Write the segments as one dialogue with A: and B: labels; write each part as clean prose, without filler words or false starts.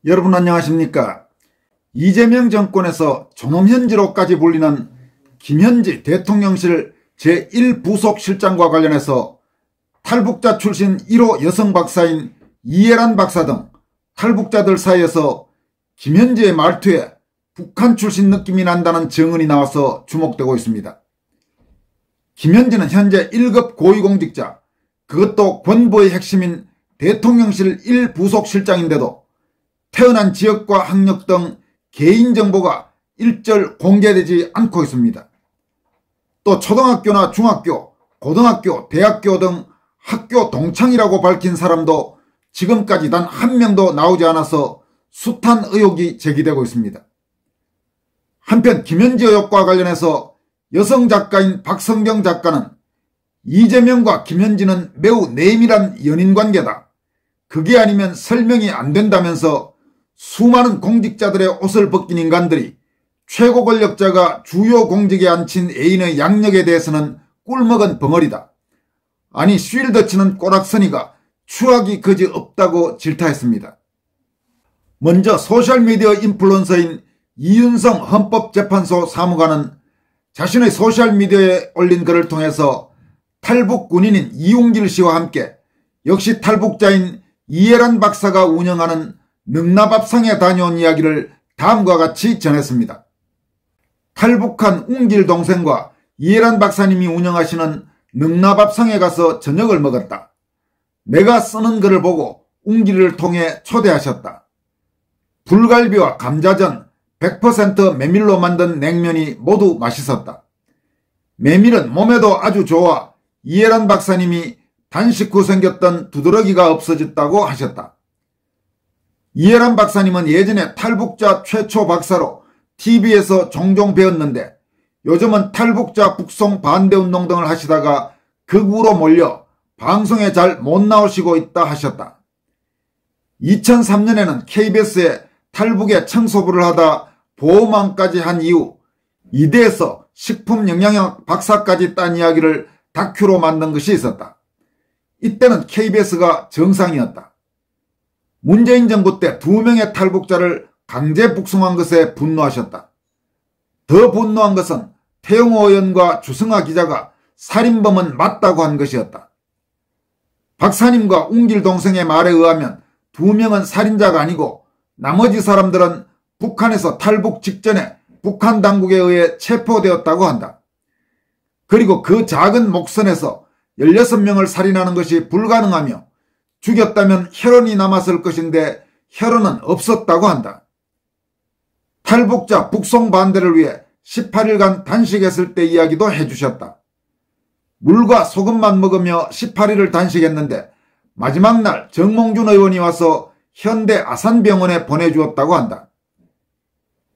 A: 여러분 안녕하십니까? 이재명 정권에서 존엄현지로까지 불리는 김현지 대통령실 제1부속실장과 관련해서 탈북자 출신 1호 여성 박사인 이해란 박사 등 탈북자들 사이에서 김현지의 말투에 북한 출신 느낌이 난다는 증언이 나와서 주목되고 있습니다. 김현지는 현재 1급 고위공직자, 그것도 권보의 핵심인 대통령실 1부속실장인데도 태어난 지역과 학력 등 개인정보가 일절 공개되지 않고 있습니다. 또 초등학교나 중학교, 고등학교, 대학교 등 학교 동창이라고 밝힌 사람도 지금까지 단 한 명도 나오지 않아서 숱한 의혹이 제기되고 있습니다. 한편 김현지 의혹과 관련해서 여성 작가인 박성경 작가는 이재명과 김현지는 매우 내밀한 연인관계다. 그게 아니면 설명이 안 된다면서 수많은 공직자들의 옷을 벗긴 인간들이 최고 권력자가 주요 공직에 앉힌 애인의 양력에 대해서는 꿀먹은 벙어리다. 아니 쉴드 치는 꼬락서니가 추악이 그지 없다고 질타했습니다. 먼저 소셜미디어 인플루언서인 이윤성 헌법재판소 사무관은 자신의 소셜미디어에 올린 글을 통해서 탈북 군인인 이웅길 씨와 함께 역시 탈북자인 이해란 박사가 운영하는 능라밥상에 다녀온 이야기를 다음과 같이 전했습니다. 탈북한 웅길 동생과 이해란 박사님이 운영하시는 능라밥상에 가서 저녁을 먹었다. 내가 쓰는 글을 보고 웅길을 통해 초대하셨다. 불갈비와 감자전, 100% 메밀로 만든 냉면이 모두 맛있었다. 메밀은 몸에도 아주 좋아 이해란 박사님이 단식 후 생겼던 두드러기가 없어졌다고 하셨다. 이해란 박사님은 예전에 탈북자 최초 박사로 TV에서 종종 배웠는데 요즘은 탈북자 북송 반대운동 등을 하시다가 극우로 몰려 방송에 잘 못 나오시고 있다 하셨다. 2003년에는 KBS에 탈북의 청소부를 하다 보호망까지 한 이후 이대에서 식품영양학 박사까지 딴 이야기를 다큐로 만든 것이 있었다. 이때는 KBS가 정상이었다. 문재인 정부 때 2명의 탈북자를 강제 북송한 것에 분노하셨다. 더 분노한 것은 태영호 의원과 주승아 기자가 살인범은 맞다고 한 것이었다. 박사님과 웅길 동생의 말에 의하면 2명은 살인자가 아니고 나머지 사람들은 북한에서 탈북 직전에 북한 당국에 의해 체포되었다고 한다. 그리고 그 작은 목선에서 16명을 살인하는 것이 불가능하며 죽였다면 혈흔이 남았을 것인데 혈흔은 없었다고 한다. 탈북자 북송 반대를 위해 18일간 단식했을 때 이야기도 해주셨다. 물과 소금만 먹으며 18일을 단식했는데 마지막 날 정몽준 의원이 와서 현대 아산병원에 보내주었다고 한다.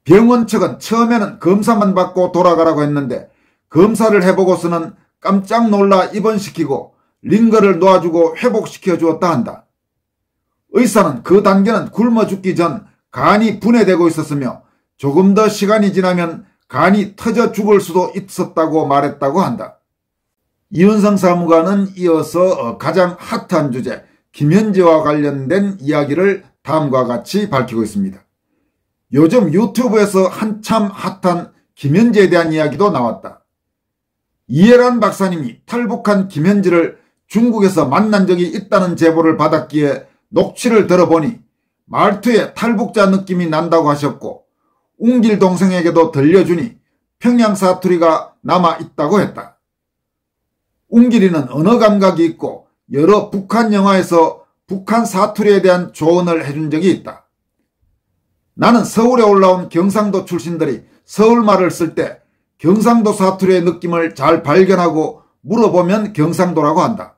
A: 병원 측은 처음에는 검사만 받고 돌아가라고 했는데 검사를 해보고서는 깜짝 놀라 입원시키고 링거를 놓아주고 회복시켜 주었다 한다. 의사는 그 단계는 굶어 죽기 전 간이 분해되고 있었으며 조금 더 시간이 지나면 간이 터져 죽을 수도 있었다고 말했다고 한다. 이윤성 사무관은 이어서 가장 핫한 주제 김현지와 관련된 이야기를 다음과 같이 밝히고 있습니다. 요즘 유튜브에서 한참 핫한 김현지에 대한 이야기도 나왔다. 이해란 박사님이 탈북한 김현지를 중국에서 만난 적이 있다는 제보를 받았기에 녹취를 들어보니 말투에 탈북자 느낌이 난다고 하셨고 웅길 동생에게도 들려주니 평양 사투리가 남아있다고 했다. 웅길이는 언어 감각이 있고 여러 북한 영화에서 북한 사투리에 대한 조언을 해준 적이 있다. 나는 서울에 올라온 경상도 출신들이 서울말을 쓸 때 경상도 사투리의 느낌을 잘 발견하고 물어보면 경상도라고 한다.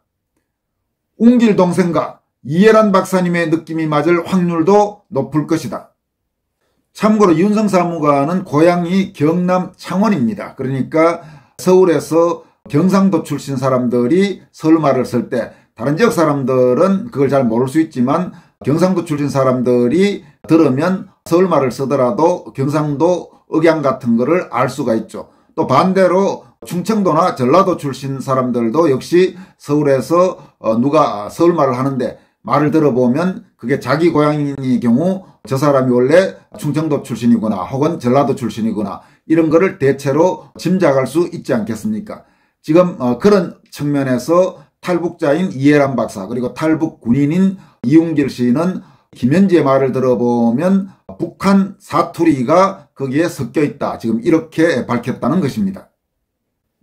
A: 웅길 동생과 이해란 박사님의 느낌이 맞을 확률도 높을 것이다. 참고로 이윤성 사무관은 고향이 경남 창원입니다. 그러니까 서울에서 경상도 출신 사람들이 서울말을 쓸 때 다른 지역 사람들은 그걸 잘 모를 수 있지만 경상도 출신 사람들이 들으면 서울말을 쓰더라도 경상도 억양 같은 거를 알 수가 있죠. 또 반대로 충청도나 전라도 출신 사람들도 역시 서울에서 누가 서울말을 하는데 말을 들어보면 그게 자기 고향의 경우 저 사람이 원래 충청도 출신이구나 혹은 전라도 출신이구나 이런 거를 대체로 짐작할 수 있지 않겠습니까? 지금 그런 측면에서 탈북자인 이해란 박사 그리고 탈북 군인인 이웅길 씨는 김현지의 말을 들어보면 북한 사투리가 거기에 섞여 있다. 지금 이렇게 밝혔다는 것입니다.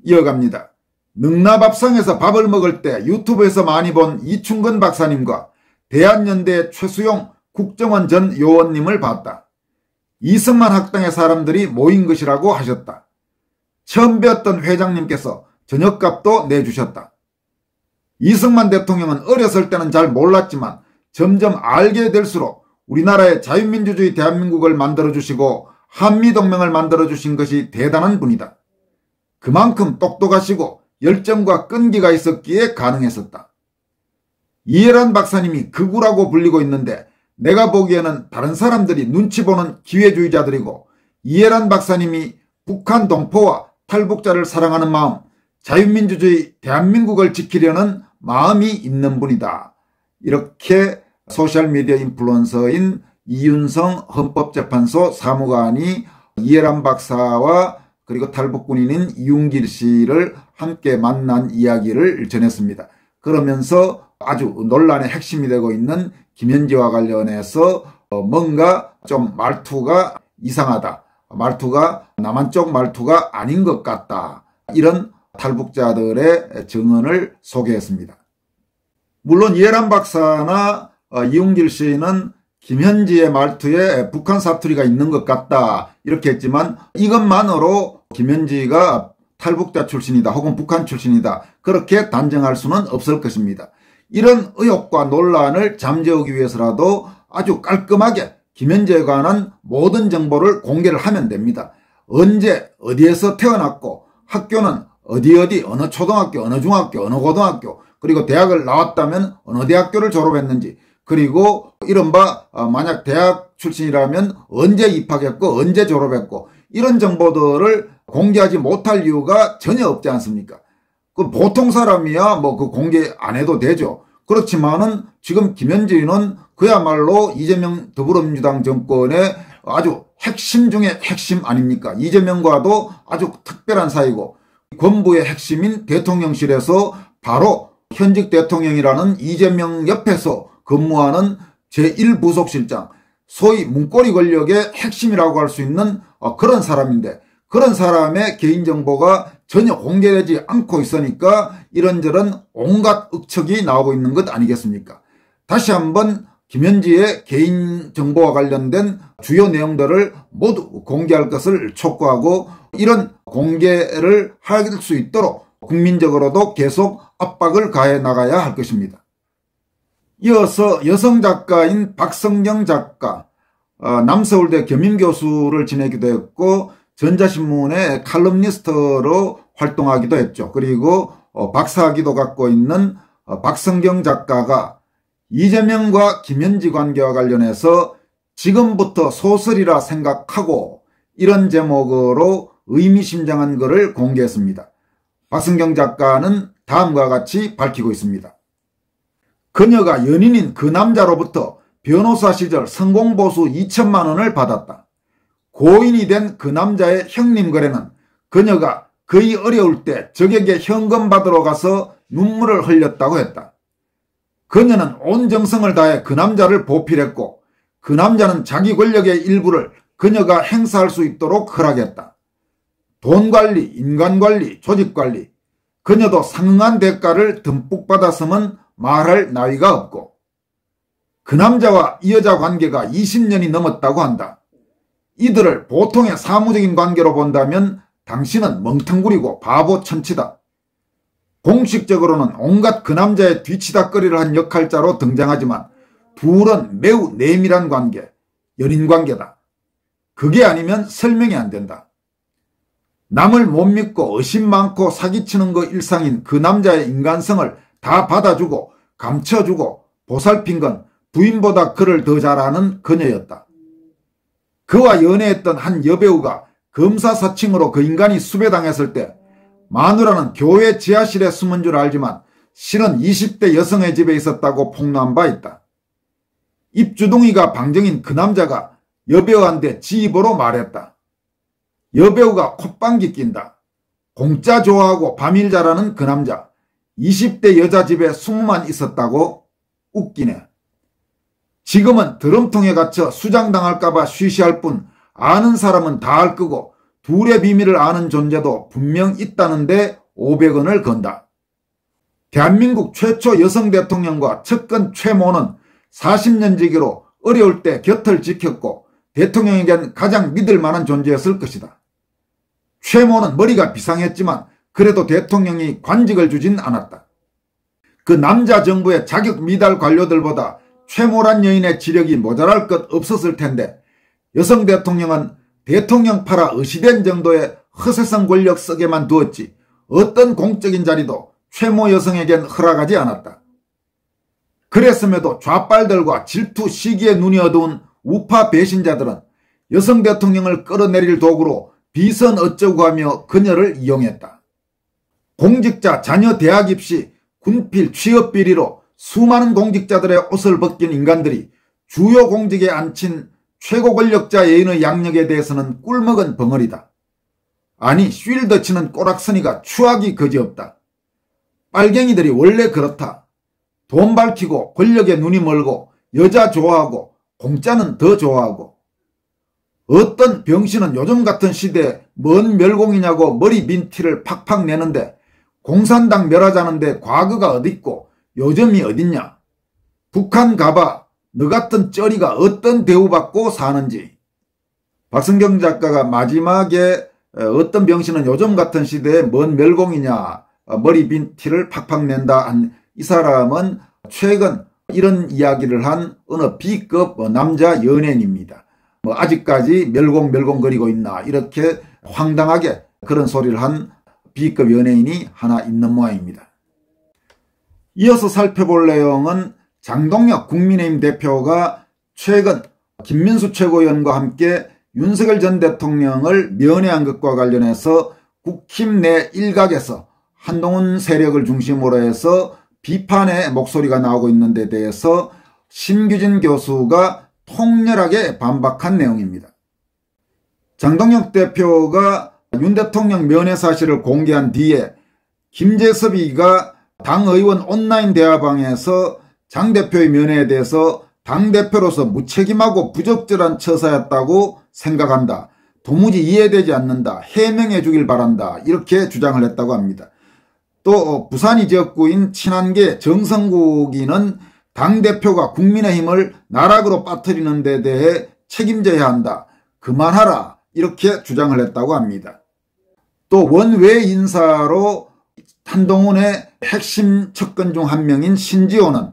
A: 이어갑니다. 능라밥상에서 밥을 먹을 때 유튜브에서 많이 본 이충근 박사님과 대한연대 최수용 국정원 전 요원님을 봤다. 이승만 학당의 사람들이 모인 것이라고 하셨다. 처음 뵀던 회장님께서 저녁값도 내주셨다. 이승만 대통령은 어렸을 때는 잘 몰랐지만 점점 알게 될수록 우리나라의 자유민주주의 대한민국을 만들어주시고 한미동맹을 만들어주신 것이 대단한 분이다. 그만큼 똑똑하시고 열정과 끈기가 있었기에 가능했었다. 이해란 박사님이 극우라고 불리고 있는데 내가 보기에는 다른 사람들이 눈치 보는 기회주의자들이고 이해란 박사님이 북한 동포와 탈북자를 사랑하는 마음, 자유민주주의 대한민국을 지키려는 마음이 있는 분이다. 이렇게 소셜미디어 인플루언서인 이윤성 헌법재판소 사무관이 이해란 박사와 그리고 탈북군인인 이웅길 씨를 함께 만난 이야기를 전했습니다. 그러면서 아주 논란의 핵심이 되고 있는 김현지와 관련해서 뭔가 좀 말투가 이상하다. 말투가 남한 쪽 말투가 아닌 것 같다. 이런 탈북자들의 증언을 소개했습니다. 물론 이해란 박사나 이웅길 씨는 김현지의 말투에 북한 사투리가 있는 것 같다 이렇게 했지만 이것만으로 김현지가 탈북자 출신이다 혹은 북한 출신이다 그렇게 단정할 수는 없을 것입니다. 이런 의혹과 논란을 잠재우기 위해서라도 아주 깔끔하게 김현지에 관한 모든 정보를 공개를 하면 됩니다. 언제 어디에서 태어났고 학교는 어디 어느 초등학교 어느 중학교 어느 고등학교 그리고 대학을 나왔다면 어느 대학교를 졸업했는지 그리고 이른바 만약 대학 출신이라면 언제 입학했고 언제 졸업했고 이런 정보들을 공개하지 못할 이유가 전혀 없지 않습니까? 그 보통 사람이야 뭐 그 공개 안 해도 되죠. 그렇지만은 지금 김현지는 그야말로 이재명 더불어민주당 정권의 아주 핵심 중에 핵심 아닙니까? 이재명과도 아주 특별한 사이고 권부의 핵심인 대통령실에서 바로 현직 대통령이라는 이재명 옆에서 근무하는 제1부속실장 소위 문고리 권력의 핵심이라고 할 수 있는 그런 사람인데 그런 사람의 개인정보가 전혀 공개되지 않고 있으니까 이런저런 온갖 억측이 나오고 있는 것 아니겠습니까? 다시 한번 김현지의 개인정보와 관련된 주요 내용들을 모두 공개할 것을 촉구하고 이런 공개를 할 수 있도록 국민적으로도 계속 압박을 가해 나가야 할 것입니다. 이어서 여성 작가인 박성경 작가, 남서울대 겸임교수를 지내기도 했고 전자신문의 칼럼니스트로 활동하기도 했죠. 그리고 박사학위도 갖고 있는 박성경 작가가 이재명과 김현지 관계와 관련해서 지금부터 소설이라 생각하고 이런 제목으로 의미심장한 글을 공개했습니다. 박성경 작가는 다음과 같이 밝히고 있습니다. 그녀가 연인인 그 남자로부터 변호사 시절 성공보수 2천만 원을 받았다. 고인이 된 그 남자의 형님 거래는 그녀가 거의 어려울 때 적에게 현금 받으러 가서 눈물을 흘렸다고 했다. 그녀는 온 정성을 다해 그 남자를 보필했고 그 남자는 자기 권력의 일부를 그녀가 행사할 수 있도록 허락했다. 돈관리, 인간관리, 조직관리, 그녀도 상응한 대가를 듬뿍 받았으면 말할 나위가 없고 그 남자와 이 여자 관계가 20년이 넘었다고 한다. 이들을 보통의 사무적인 관계로 본다면 당신은 멍텅구리고 바보 천치다. 공식적으로는 온갖 그 남자의 뒤치다거리를 한 역할자로 등장하지만 둘은 매우 내밀한 관계, 연인관계다. 그게 아니면 설명이 안 된다. 남을 못 믿고 의심 많고 사기치는 거 일상인 그 남자의 인간성을 다 받아주고 감춰주고 보살핀 건 부인보다 그를 더 잘 아는 그녀였다. 그와 연애했던 한 여배우가 검사 사칭으로 그 인간이 수배당했을 때 마누라는 교회 지하실에 숨은 줄 알지만 실은 20대 여성의 집에 있었다고 폭로한 바 있다. 입주둥이가 방정인 그 남자가 여배우한테 지 입으로 말했다. 여배우가 콧방귀 낀다. 공짜 좋아하고 밤일 잘하는 그 남자. 20대 여자 집에 숨만 있었다고? 웃기네. 지금은 드럼통에 갇혀 수장당할까봐 쉬쉬할 뿐 아는 사람은 다 알 거고 둘의 비밀을 아는 존재도 분명 있다는데 500원을 건다. 대한민국 최초 여성 대통령과 측근 최모는 40년 지기로 어려울 때 곁을 지켰고 대통령에겐 가장 믿을 만한 존재였을 것이다. 최모는 머리가 비상했지만 그래도 대통령이 관직을 주진 않았다. 그 남자 정부의 자격 미달 관료들보다 최모란 여인의 지력이 모자랄 것 없었을 텐데 여성 대통령은 대통령 팔아 의시된 정도의 허세성 권력 속에만 두었지 어떤 공적인 자리도 최모 여성에겐 허락하지 않았다. 그랬음에도 좌빨들과 질투 시기에 눈이 어두운 우파 배신자들은 여성 대통령을 끌어내릴 도구로 비선 어쩌고 하며 그녀를 이용했다. 공직자 자녀 대학 입시, 군필 취업 비리로 수많은 공직자들의 옷을 벗긴 인간들이 주요 공직에 앉힌 최고 권력자 여인의 양력에 대해서는 꿀먹은 벙어리다. 아니 쉴드 치는 꼬락서니가 추악이 그지없다. 빨갱이들이 원래 그렇다. 돈 밝히고 권력에 눈이 멀고 여자 좋아하고 공짜는 더 좋아하고 어떤 병신은 요즘 같은 시대에 뭔 멸공이냐고 머리 빈 티를 팍팍 내는데 공산당 멸하자는데 과거가 어딨고 요즘이 어딨냐. 북한 가봐 너 같은 쩌리가 어떤 대우받고 사는지. 박성경 작가가 마지막에 어떤 병신은 요즘 같은 시대에 뭔 멸공이냐 머리 빈 티를 팍팍 낸다 한 이 사람은 최근 이런 이야기를 한 어느 B급 남자 연예인입니다. 아직까지 멸공거리고 있나 이렇게 황당하게 그런 소리를 한 B급 연예인이 하나 있는 모양입니다. 이어서 살펴볼 내용은 장동혁 국민의힘 대표가 최근 김민수 최고위원과 함께 윤석열 전 대통령을 면회한 것과 관련해서 국힘 내 일각에서 한동훈 세력을 중심으로 해서 비판의 목소리가 나오고 있는 데 대해서 심규진 교수가 통렬하게 반박한 내용입니다. 장동혁 대표가 윤 대통령 면회 사실을 공개한 뒤에 김재섭이가 당의원 온라인 대화방에서 장 대표의 면회에 대해서 당대표로서 무책임하고 부적절한 처사였다고 생각한다. 도무지 이해되지 않는다. 해명해 주길 바란다. 이렇게 주장을 했다고 합니다. 또 부산이 지역구인 친한계 정성국이는 당대표가 국민의힘을 나락으로 빠뜨리는 데 대해 책임져야 한다. 그만하라. 이렇게 주장을 했다고 합니다. 또 원외 인사로 한동훈의 핵심 측근 중 한 명인 신지호는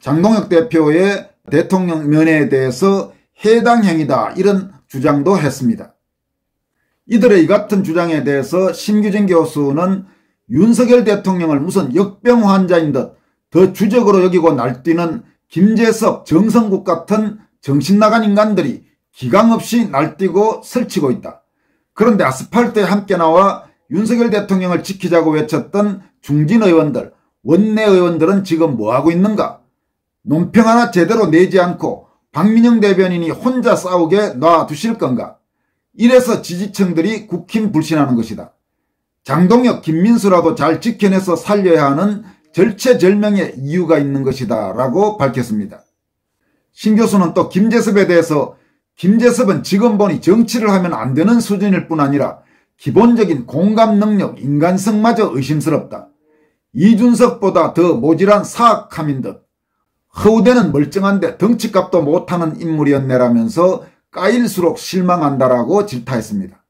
A: 장동혁 대표의 대통령 면회에 대해서 해당 행위다 이런 주장도 했습니다. 이들의 이 같은 주장에 대해서 심규진 교수는 윤석열 대통령을 무슨 역병 환자인 듯 더 주적으로 여기고 날뛰는 김재섭, 정성국 같은 정신나간 인간들이 기강 없이 날뛰고 설치고 있다. 그런데 아스팔트에 함께 나와 윤석열 대통령을 지키자고 외쳤던 중진 의원들, 원내 의원들은 지금 뭐하고 있는가? 논평 하나 제대로 내지 않고 박민영 대변인이 혼자 싸우게 놔두실 건가? 이래서 지지층들이 국힘 불신하는 것이다. 장동혁, 김민수라도 잘 지켜내서 살려야 하는 절체절명의 이유가 있는 것이다 라고 밝혔습니다. 신 교수는 또 김재섭에 대해서 김재섭은 지금 보니 정치를 하면 안 되는 수준일 뿐 아니라 기본적인 공감 능력, 인간성마저 의심스럽다. 이준석보다 더 모질한 사악함인 듯 허우대는 멀쩡한데 덩치값도 못하는 인물이었네라면서 까일수록 실망한다라고 질타했습니다.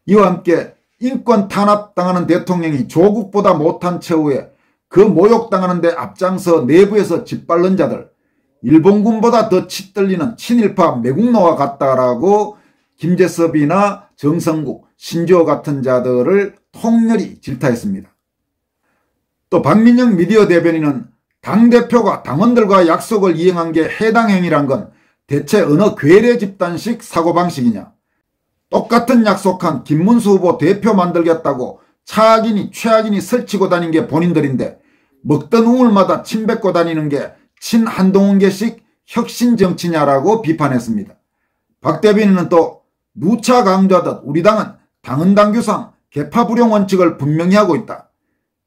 A: 이와 함께 인권 탄압당하는 대통령이 조국보다 못한 최후에 그 모욕당하는데 앞장서 내부에서 짓밟는 자들, 일본군보다 더 치떨리는 친일파 매국노와 같다라고 김재섭이나 정성국, 신지호 같은 자들을 통렬히 질타했습니다. 또 박민영 미디어 대변인은 당대표가 당원들과 약속을 이행한 게 해당 행위란 건 대체 어느 괴뢰 집단식 사고방식이냐. 똑같은 약속한 김문수 후보 대표 만들겠다고 차악인이 최악인이 설치고 다닌 게 본인들인데 먹던 우물마다 침 뱉고 다니는 게 친한동훈계식 혁신정치냐라고 비판했습니다. 박 대변인은 또 누차 강조하듯 우리 당은 당헌당규상 계파불용 원칙을 분명히 하고 있다.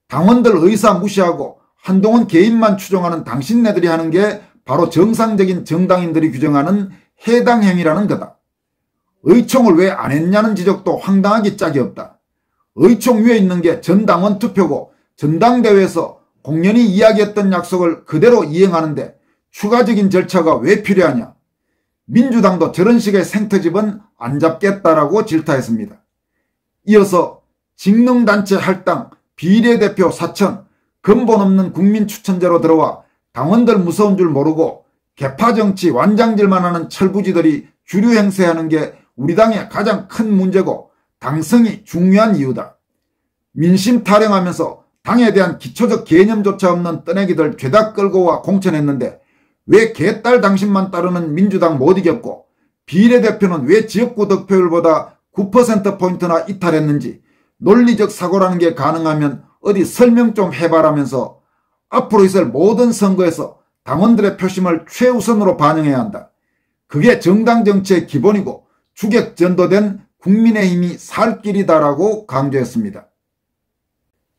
A: 당원들 의사 무시하고 한동훈 개인만 추종하는 당신네들이 하는 게 바로 정상적인 정당인들이 규정하는 해당 행위라는 거다. 의총을 왜 안 했냐는 지적도 황당하기 짝이 없다. 의총 위에 있는 게 전당원 투표고 전당대회에서 공연히 이야기했던 약속을 그대로 이행하는데 추가적인 절차가 왜 필요하냐. 민주당도 저런 식의 생터집은 안 잡겠다라고 질타했습니다. 이어서 직능단체 할당, 비례대표 사천, 근본 없는 국민 추천제로 들어와 당원들 무서운 줄 모르고 개파정치 완장질만 하는 철부지들이 주류 행세하는 게 우리 당의 가장 큰 문제고 당성이 중요한 이유다. 민심 타령하면서 당에 대한 기초적 개념조차 없는 떠내기들 죄다 끌고 와 공천했는데 왜 개딸 당신만 따르는 민주당 못 이겼고 비례대표는 왜 지역구 득표율보다 9%포인트나 이탈했는지 논리적 사고라는 게 가능하면 어디 설명 좀 해봐라면서 앞으로 있을 모든 선거에서 당원들의 표심을 최우선으로 반영해야 한다. 그게 정당 정치의 기본이고 주객전도된 국민의힘이 살 길이다라고 강조했습니다.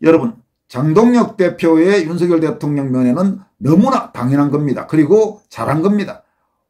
A: 여러분, 장동혁 대표의 윤석열 대통령 면회는 너무나 당연한 겁니다. 그리고 잘한 겁니다.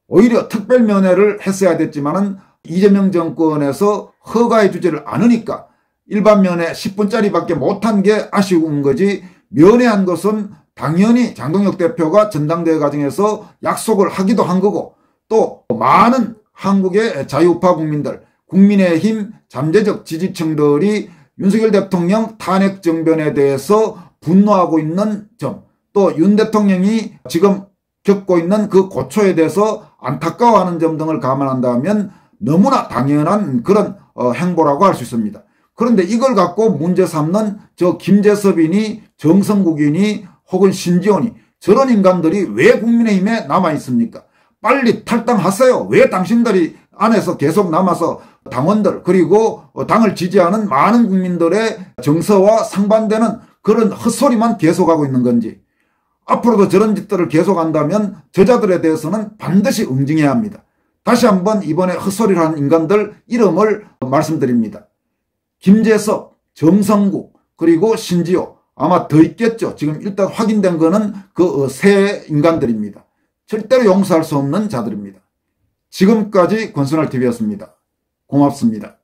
A: 오히려 특별면회를 했어야 됐지만은 이재명 정권에서 허가해 주지를 않으니까 일반 면회 10분짜리밖에 못한 게 아쉬운 거지, 면회한 것은 당연히 장동혁 대표가 전당대회 과정에서 약속을 하기도 한 거고 또 많은 한국의 자유우파 국민들, 국민의힘 잠재적 지지층들이 윤석열 대통령 탄핵 정변에 대해서 분노하고 있는 점, 또 윤 대통령이 지금 겪고 있는 그 고초에 대해서 안타까워하는 점 등을 감안한다면 너무나 당연한 그런 행보라고 할 수 있습니다. 그런데 이걸 갖고 문제 삼는 저 김재섭이니 정성국이니 혹은 신지원이, 저런 인간들이 왜 국민의힘에 남아있습니까? 빨리 탈당하세요. 왜 당신들이 안에서 계속 남아서 당원들 그리고 당을 지지하는 많은 국민들의 정서와 상반되는 그런 헛소리만 계속하고 있는 건지, 앞으로도 저런 짓들을 계속한다면 저자들에 대해서는 반드시 응징해야 합니다. 다시 한번 이번에 헛소리를 하는 인간들 이름을 말씀드립니다. 김재섭, 정성국, 그리고 신지호, 아마 더 있겠죠. 지금 일단 확인된 거는 그 세 인간들입니다. 절대로 용서할 수 없는 자들입니다. 지금까지 권순할TV였습니다. 고맙습니다.